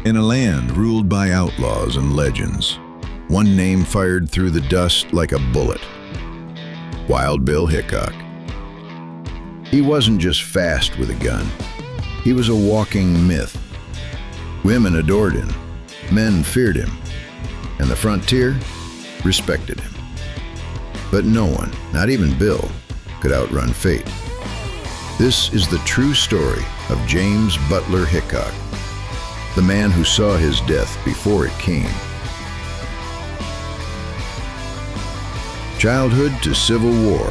In a land ruled by outlaws and legends, one name fired through the dust like a bullet: Wild Bill Hickok. He wasn't just fast with a gun. He was a walking myth. Women adored him, men feared him, and the frontier respected him. But no one, not even Bill, could outrun fate. This is the true story of James Butler Hickok, the man who saw his death before it came. Childhood to Civil War.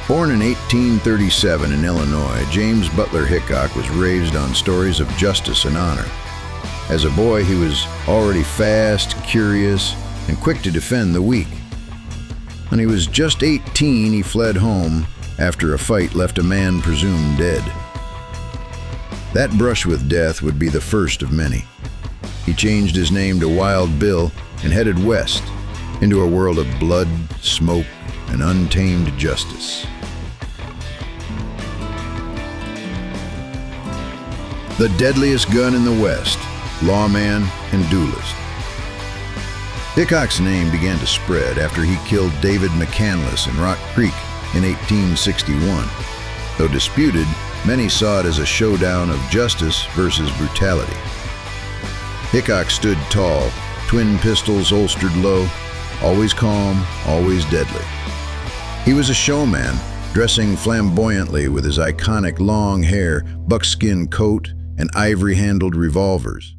Born in 1837 in Illinois, James Butler Hickok was raised on stories of justice and honor. As a boy, he was already fast, curious, and quick to defend the weak. When he was just 18, he fled home after a fight left a man presumed dead. That brush with death would be the first of many. He changed his name to Wild Bill and headed west into a world of blood, smoke, and untamed justice. The deadliest gun in the West, lawman and duelist. Hickok's name began to spread after he killed David McCandless in Rock Creek in 1861. Though disputed, many saw it as a showdown of justice versus brutality. Hickok stood tall, twin pistols holstered low, always calm, always deadly. He was a showman, dressing flamboyantly with his iconic long hair, buckskin coat, and ivory-handled revolvers.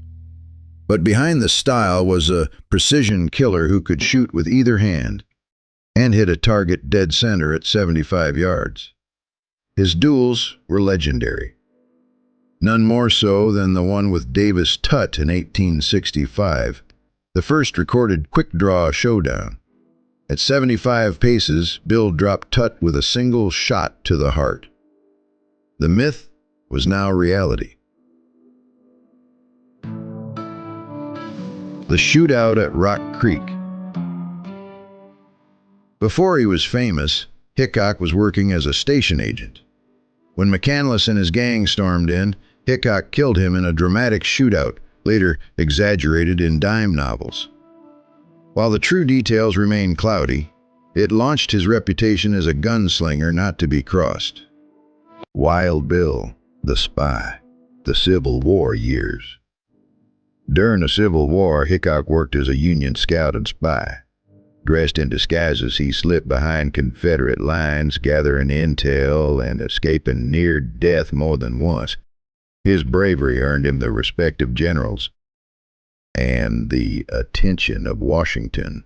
But behind the style was a precision killer who could shoot with either hand and hit a target dead center at 75 yards. His duels were legendary. None more so than the one with Davis Tutt in 1865, the first recorded quick-draw showdown. At 75 paces, Bill dropped Tutt with a single shot to the heart. The myth was now reality. The shootout at Rock Creek. Before he was famous, Hickok was working as a station agent. When McCandless and his gang stormed in, Hickok killed him in a dramatic shootout, later exaggerated in dime novels. While the true details remain cloudy, it launched his reputation as a gunslinger not to be crossed. Wild Bill, the spy, the Civil War years. During the Civil War, Hickok worked as a Union scout and spy. Dressed in disguises, he slipped behind Confederate lines, gathering intel and escaping near death more than once. His bravery earned him the respect of generals and the attention of Washington.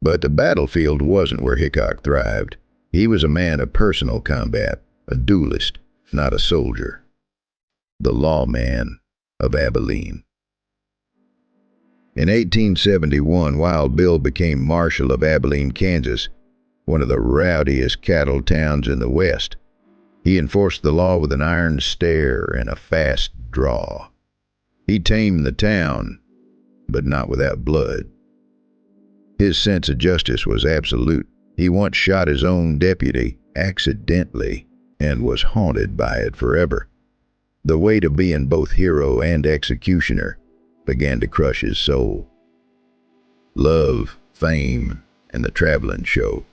But the battlefield wasn't where Hickok thrived. He was a man of personal combat, a duelist, not a soldier. The lawman of Abilene. In 1871, Wild Bill became Marshal of Abilene, Kansas, one of the rowdiest cattle towns in the West. He enforced the law with an iron stare and a fast draw. He tamed the town, but not without blood. His sense of justice was absolute. He once shot his own deputy accidentally and was haunted by it forever. The weight of being both hero and executioner began to crush his soul. Love, fame, and the traveling show.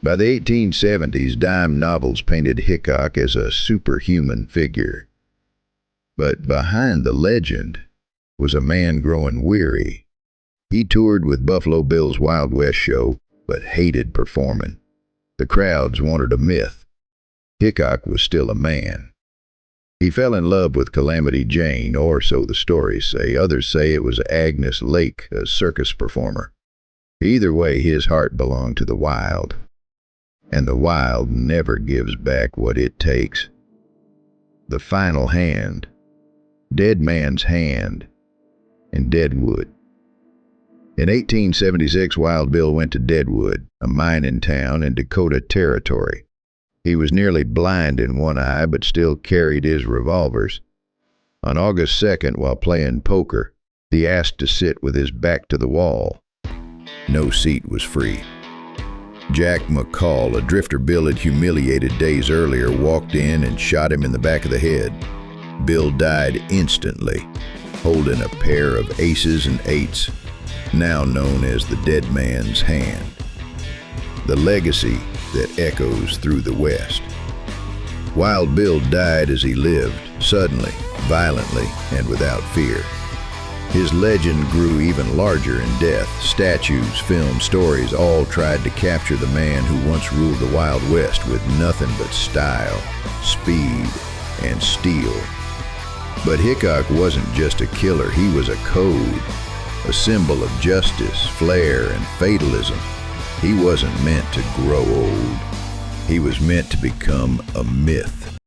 By the 1870s, dime novels painted Hickok as a superhuman figure. But behind the legend was a man growing weary. He toured with Buffalo Bill's Wild West show, but hated performing. The crowds wanted a myth. Hickok was still a man. He fell in love with Calamity Jane, or so the stories say. Others say it was Agnes Lake, a circus performer. Either way, his heart belonged to the wild. And the wild never gives back what it takes. The final hand. Dead Man's Hand in Deadwood. In 1876, Wild Bill went to Deadwood, a mining town in Dakota Territory. He was nearly blind in one eye, but still carried his revolvers. On August 2nd, while playing poker, he asked to sit with his back to the wall. No seat was free. Jack McCall, a drifter Bill had humiliated days earlier, walked in and shot him in the back of the head. Bill died instantly, holding a pair of aces and eights, now known as the dead man's hand. The legacy that echoes through the West. Wild Bill died as he lived, suddenly, violently, and without fear. His legend grew even larger in death. Statues, films, stories all tried to capture the man who once ruled the Wild West with nothing but style, speed, and steel. But Hickok wasn't just a killer, he was a code, a symbol of justice, flair, and fatalism. He wasn't meant to grow old. He was meant to become a myth.